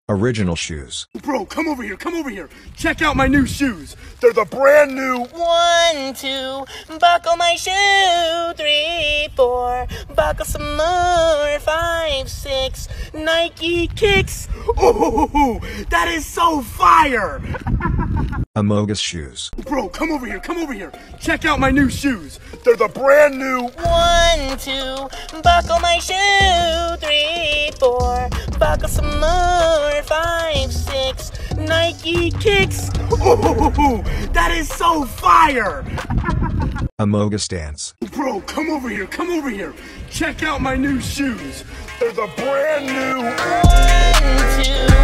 Original shoes. Bro, come over here. Check out my new shoes. They're the brand new 1, 2, buckle my shoe. 3, 4, buckle some more. 5, 6, Nike kicks. Oh, that is so fire. Amogus shoes. Bro, come over here. Check out my new shoes. They're the brand new 1, 2, buckle my shoe. 3, 4, buckle some more. 5, 6, Nike kicks. Oh, that is so fire. Amogus dance. Bro, come over here. Check out my new shoes. They're the brand new 1, 2.